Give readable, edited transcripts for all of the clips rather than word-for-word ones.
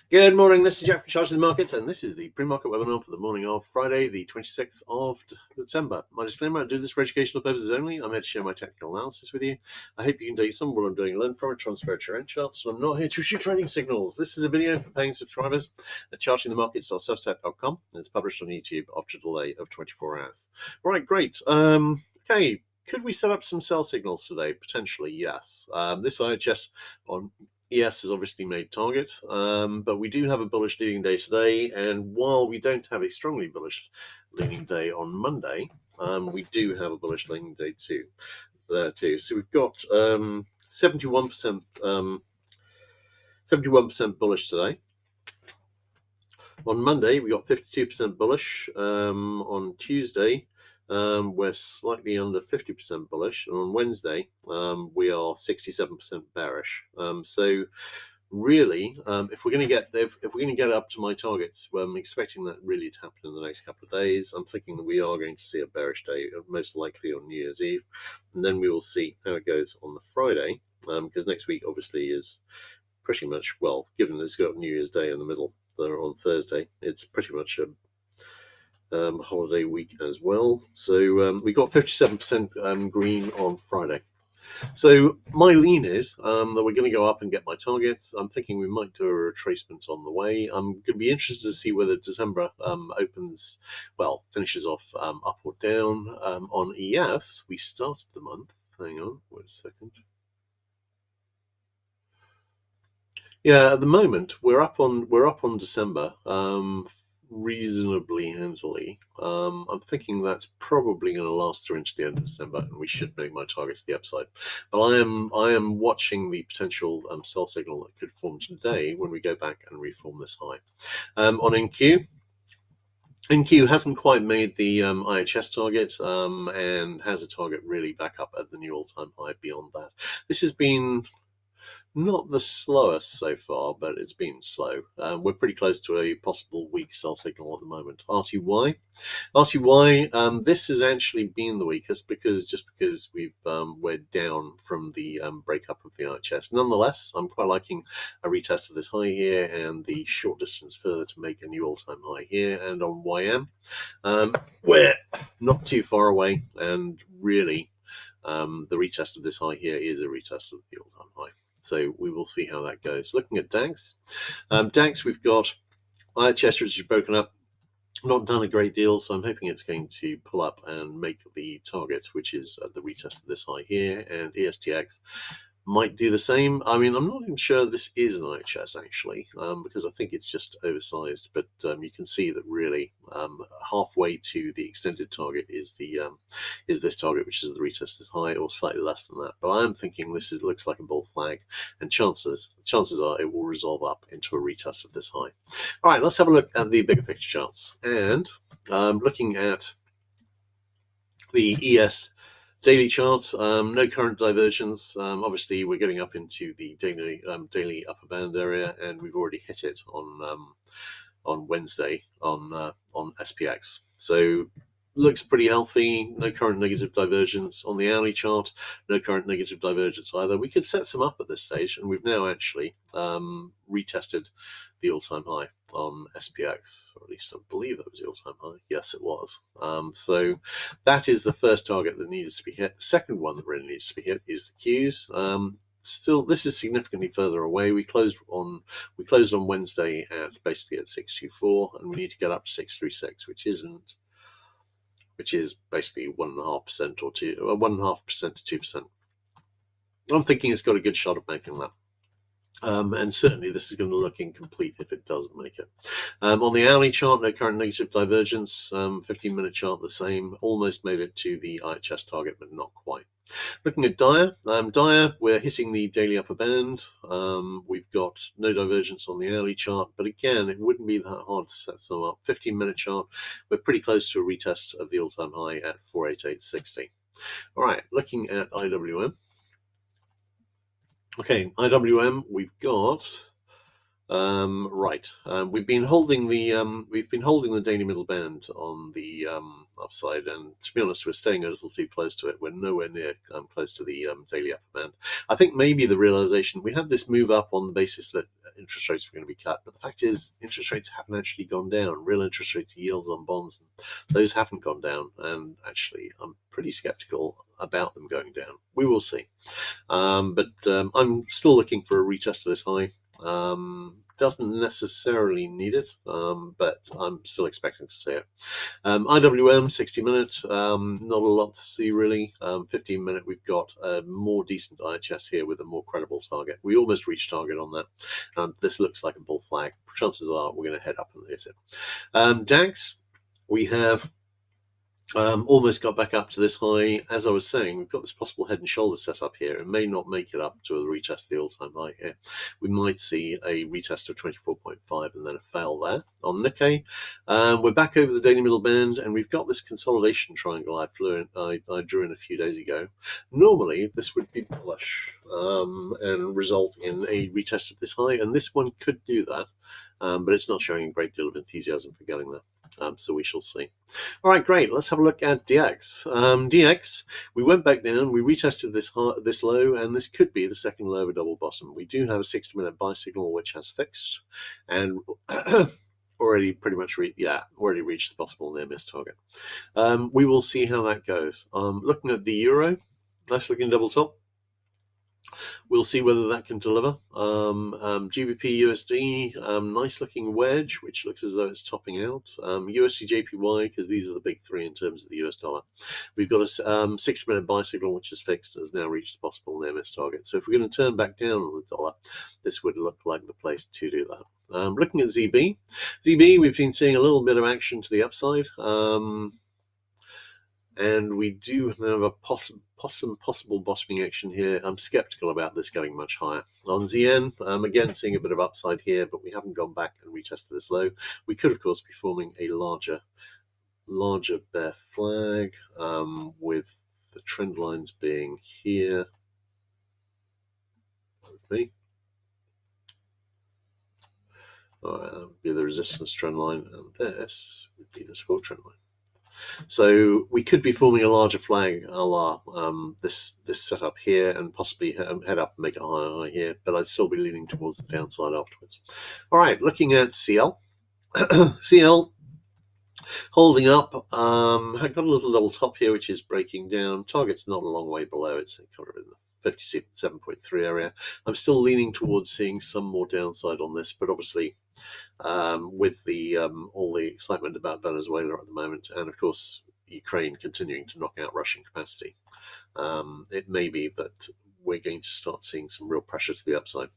Good morning, this is Jack from Charging the Markets, and this is the pre-market webinar for the morning of Friday, the 26th of December. My disclaimer, I do this for educational purposes only. I'm here to share my technical analysis with you. I hope you can take some of what I'm doing, learn from it, transfer it to your own charts, and I'm not here to issue trading signals. This is a video for paying subscribers at chargingthemarkets.substack.com, and it's published on YouTube after a delay of 24 hours. Right, great. Okay, could we set up some sell signals today? Potentially, yes. This IHS on ES has obviously made target, but we do have a bullish leading day today, and while we don't have a strongly bullish leading day on Monday, we do have a bullish leading day too. So we've got 71% 71% bullish today. On Monday, we got 52% bullish. On Tuesday, we're slightly under 50% bullish, and on Wednesday, we are 67% bearish. So really, if we're going to get up to my targets, I'm expecting that really to happen in the next couple of days. I'm thinking that we are going to see a bearish day, most likely on New Year's Eve, and then we will see how it goes on the Friday, because next week obviously is pretty much, well, given it's got New Year's Day in the middle there on Thursday, it's pretty much a holiday week as well. So we got 57% green on Friday. So my lean is that we're going to go up and get my targets. I'm thinking we might do a retracement on the way. I'm going to be interested to see whether December finishes off up or down. On ES, we started the month. Hang on, wait a second. Yeah, at the moment we're up on December reasonably handily. I'm thinking that's probably going to last through into the end of December, and we should make my targets the upside. But I am watching the potential sell signal that could form today when we go back and reform this high. On NQ. NQ hasn't quite made the IHS target and has a target really back up at the new all-time high beyond that. This has been not the slowest so far, but it's been slow. We're pretty close to a possible weak sell signal at the moment. RTY, this has actually been the weakest because we're down from the breakup of the IHS. Nonetheless, I'm quite liking a retest of this high here and the short distance further to make a new all-time high here. And on YM, we're not too far away, and really, the retest of this high here is a retest of the all-time high. So we will see how that goes. Looking at DAX, we've got IHS, which is broken up, not done a great deal, so I'm hoping it's going to pull up and make the target, which is the retest of this high here, and ESTX might do the same. I mean, I'm not even sure this is an IHS actually, because I think it's just oversized. But you can see that really halfway to the extended target is this target, which is the retest this high, or slightly less than that. But I am thinking looks like a bull flag, and chances are it will resolve up into a retest of this high. All right, let's have a look at the bigger picture charts, and looking at the ES daily chart, no current divergence. Obviously, we're getting up into the daily upper band area, and we've already hit it on Wednesday on SPX. So looks pretty healthy. No current negative divergence on the hourly chart. No current negative divergence either. We could set some up at this stage, and we've now actually retested the all-time high on SPX, or at least I believe that was the all-time high. Yes, it was. So that is the first target that needed to be hit. The second one that really needs to be hit is the Qs. Still, this is significantly further away. We closed on Wednesday basically at 624, and we need to get up to 636, which is basically 1.5% or 1.5% to 2%. I'm thinking it's got a good shot of making that. And certainly this is going to look incomplete if it doesn't make it. On the hourly chart, no current negative divergence. 15-minute chart, the same. Almost made it to the IHS target, but not quite. Looking at Dia, we're hitting the daily upper band. We've got no divergence on the hourly chart, but again, it wouldn't be that hard to set some up. 15-minute chart, we're pretty close to a retest of the all-time high at 488.60. All right, looking at IWM. Okay, IWM, we've got we've been holding the daily middle band on the upside, and to be honest, we're staying a little too close to it. We're nowhere near close to the daily upper band. I think maybe the realization we had this move up on the basis that interest rates were going to be cut. But the fact is, interest rates haven't actually gone down. Real interest rates, yields on bonds, those haven't gone down. And actually, I'm pretty skeptical about them going down. We will see. But I'm still looking for a retest of this high. Doesn't necessarily need it, but I'm still expecting to see it. IWM 60-minute, not a lot to see really. 15-minute, we've got a more decent IHS here with a more credible target. We almost reached target on that. This looks like a bull flag. Chances are we're going to head up and hit it. DAX, we have almost got back up to this high. As I was saying, we've got this possible head and shoulders set up here. It may not make it up to a retest of the all-time high here. We might see a retest of 24.5 and then a fail there. On Nikkei, we're back over the daily middle band, and we've got this consolidation triangle I drew in a few days ago. Normally, this would be bullish and result in a retest of this high, and this one could do that, but it's not showing a great deal of enthusiasm for getting there. So we shall see. All right, great. Let's have a look at DX. DX, we went back down, we retested this low, and this could be the second low of a double bottom. We do have a 60-minute buy signal which has fixed, and already pretty much already reached the possible near miss target. We will see how that goes. Looking at the euro, nice looking double top. We'll see whether that can deliver. GBP USD, nice looking wedge, which looks as though it's topping out. USD JPY, because these are the big three in terms of the US dollar. We've got a 60-minute buy signal, which is fixed and has now reached the possible near miss target. So if we're going to turn back down on the dollar, this would look like the place to do that. Looking at ZB, we've been seeing a little bit of action to the upside. And we do have a possible bottoming action here. I'm skeptical about this going much higher. On ZN, again, seeing a bit of upside here, but we haven't gone back and retested this low. We could, of course, be forming a larger bear flag with the trend lines being here. With me. All right, that would be the resistance trend line, and this would be the support trend line. So we could be forming a larger flag a la this setup here, and possibly head up and make a higher high here, but I'd still be leaning towards the downside afterwards. All right, looking at CL. CL holding up. I've got a little double top here, which is breaking down. Target's not a long way below. It's kind of in the 57.3 area. I'm still leaning towards seeing some more downside on this, but obviously with the all the excitement about Venezuela at the moment, and of course Ukraine continuing to knock out Russian capacity, it may be that we're going to start seeing some real pressure to the upside.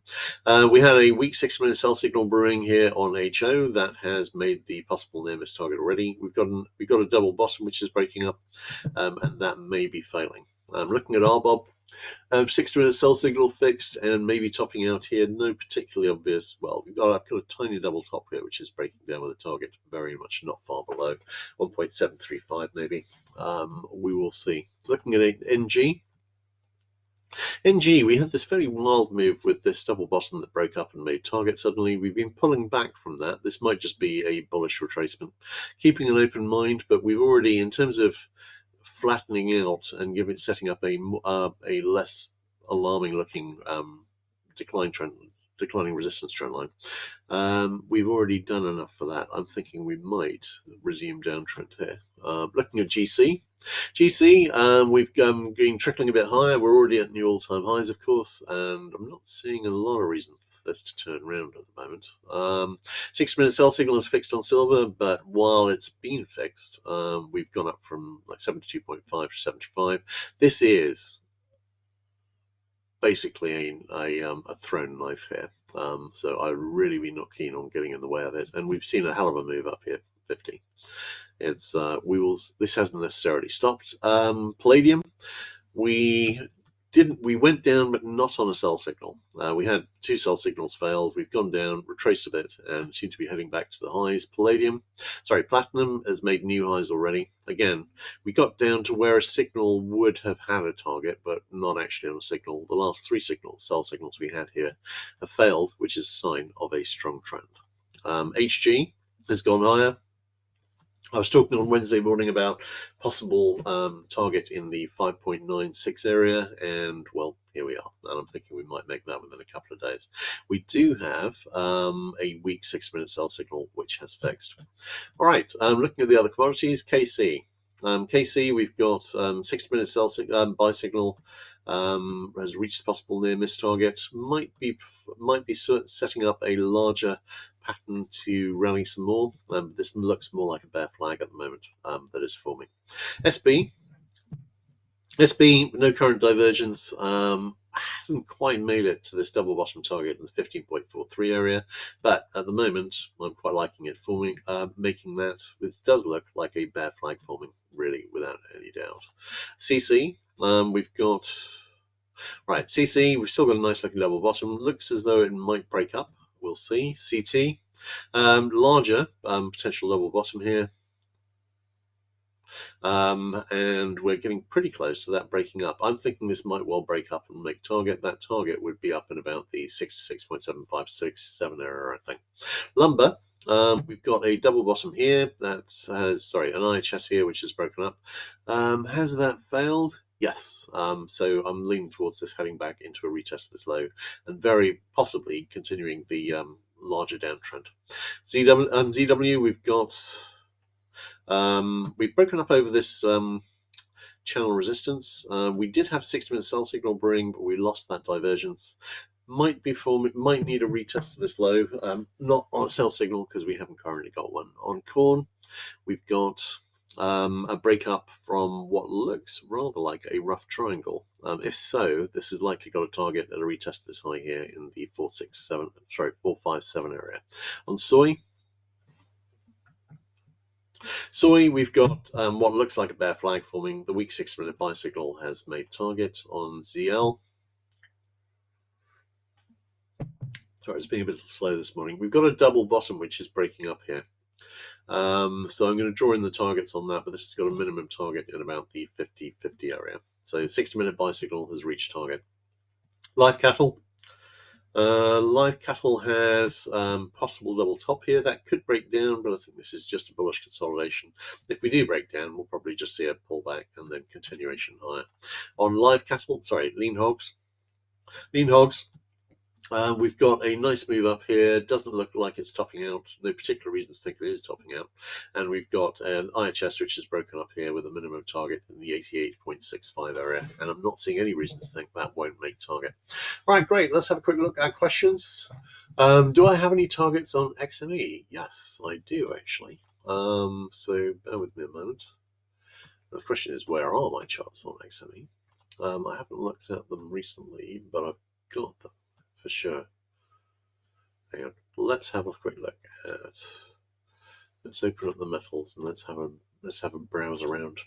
We had a weak 6-minute sell signal brewing here on HO that has made the possible near miss target already. We've got a double bottom which is breaking up, and that may be failing. Looking at RBOB. 6-minute sell signal fixed and maybe topping out here. No particularly obvious. Well, I've got a tiny double top here, which is breaking down with a target very much not far below 1.735 maybe. We will see. Looking at NG. NG, we had this very wild move with this double bottom that broke up and made target suddenly. We've been pulling back from that. This might just be a bullish retracement. Keeping an open mind, but we've already, in terms of flattening out and setting up a less alarming looking declining resistance trend line. We've already done enough for that. I'm thinking we might resume downtrend here. Looking at GC, we've been trickling a bit higher. We're already at new all-time highs, of course, and I'm not seeing a lot of reason for this to turn around at the moment. 6-minute sell signal is fixed on silver, but while it's been fixed, we've gone up from like 72.5 to 75. This is basically a thrown knife here. So I'd really be not keen on getting in the way of it. And we've seen a hell of a move up here, 50. It's this hasn't necessarily stopped. Palladium, we went down, but not on a sell signal. We had 2 sell signals failed. We've gone down, retraced a bit, and seem to be heading back to the highs. Platinum has made new highs already. Again, we got down to where a signal would have had a target, but not actually on a signal. The last 3 sell signals we had here have failed, which is a sign of a strong trend. HG has gone higher. I was talking on Wednesday morning about possible target in the 5.96 area, and well, here we are. And I'm thinking we might make that within a couple of days. We do have a weak 6-minute sell signal which has fixed. All right, looking at the other commodities, KC. KC, we've got 60-minute buy signal has reached possible near miss target. Might be setting up a larger pattern to rally some more. This looks more like a bear flag at the moment that is forming. SB, no current divergence. Hasn't quite made it to this double bottom target in the 15.43 area, but at the moment I'm quite liking it forming, making that. It does look like a bear flag forming, really, without any doubt. CC, we've got right. CC, we've still got a nice looking double bottom. Looks as though it might break up. We'll see. CT, larger potential double bottom here. And we're getting pretty close to that breaking up. I'm thinking this might well break up and make target. That target would be up in about the 66.756.7 area, I think. Lumber, we've got a double bottom here that has, an IHS here which is broken up. Has that failed? Yes. So I'm leaning towards this heading back into a retest of this low and very possibly continuing the larger downtrend. ZW, we've got. We've broken up over this channel resistance. We did have 60-minute sell signal brewing, but we lost that divergence. Might need a retest of this low. Not on a sell signal because we haven't currently got one. On corn, we've got a breakup from what looks rather like a rough triangle. If so, this is likely got a target at a retest of this high here in the 457 area. On soy, we've got what looks like a bear flag forming. The weak 6-minute buy signal has made target on ZL. Sorry, it's being a bit slow this morning. We've got a double bottom which is breaking up here. So I'm going to draw in the targets on that, but this has got a minimum target in about the 50-50 area. So 60-minute buy signal has reached target. Live cattle. Live cattle has possible double top here. That could break down, but I think this is just a bullish consolidation. If we do break down, we'll probably just see a pullback and then continuation higher. On live cattle, lean hogs. We've got a nice move up here. Doesn't look like it's topping out. No particular reason to think it is topping out. And we've got an IHS which is broken up here with a minimum target in the 88.65 area. And I'm not seeing any reason to think that won't make target. All right, great. Let's have a quick look at questions. Do I have any targets on XME? Yes, I do actually. So bear with me a moment. The question is, where are my charts on XME? I haven't looked at them recently, but I've got them for sure. Hang on. Let's have a quick look at. Let's open up the metals and let's have a browse around.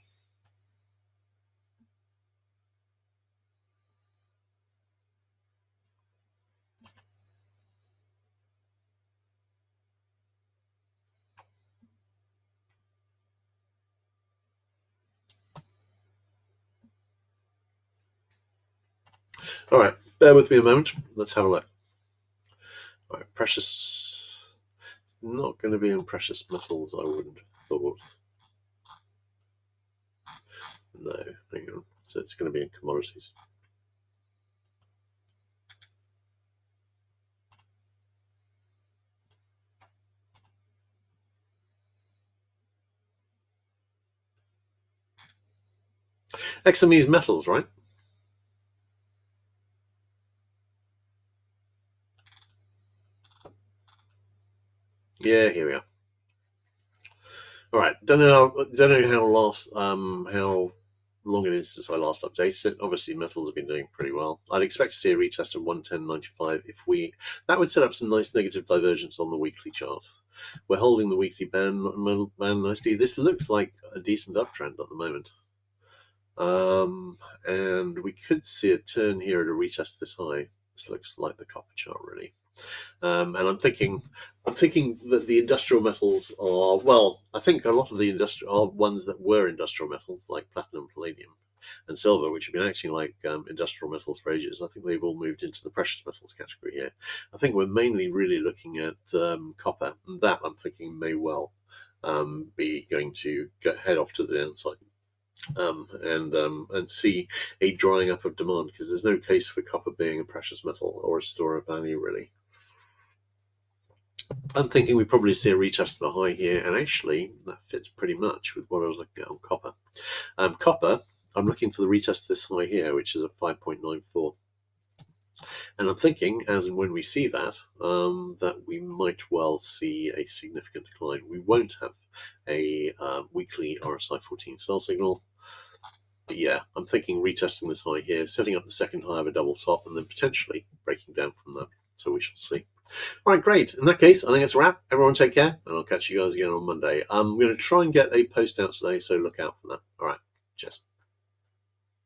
All right, bear with me a moment. Let's have a look. All right, precious. Not going to be in precious metals, I wouldn't have thought. No, hang on. So it's going to be in commodities. XME's metals, right? Yeah, here we are. All right, don't know how long it is since I last updated it. Obviously, metals have been doing pretty well. I'd expect to see a retest of 110.95 that would set up some nice negative divergence on the weekly chart. We're holding the weekly band nicely. This looks like a decent uptrend at the moment. And we could see a turn here at a retest this high. This looks like the copper chart, really. And I'm thinking that the industrial metals are, well, I think a lot of the industrial are ones that were industrial metals like platinum, palladium, and silver, which have been acting like industrial metals for ages. I think they've all moved into the precious metals category here. I think we're mainly really looking at copper, and that I'm thinking may well be going to head off to the downside. And see a drying up of demand, because there's no case for copper being a precious metal or a store of value, really. I'm thinking we probably see a retest of the high here, and actually that fits pretty much with what I was looking at on copper. Copper, I'm looking for the retest of this high here, which is at 5.94. And I'm thinking, as and when we see that, that we might well see a significant decline. We won't have a weekly RSI 14 sell signal. But yeah, I'm thinking retesting this high here, setting up the second high of a double top, and then potentially breaking down from that. So we shall see. All right, great. In that case, I think it's a wrap. Everyone take care, and I'll catch you guys again on Monday. I'm going to try and get a post out today, so look out for that. All right, cheers.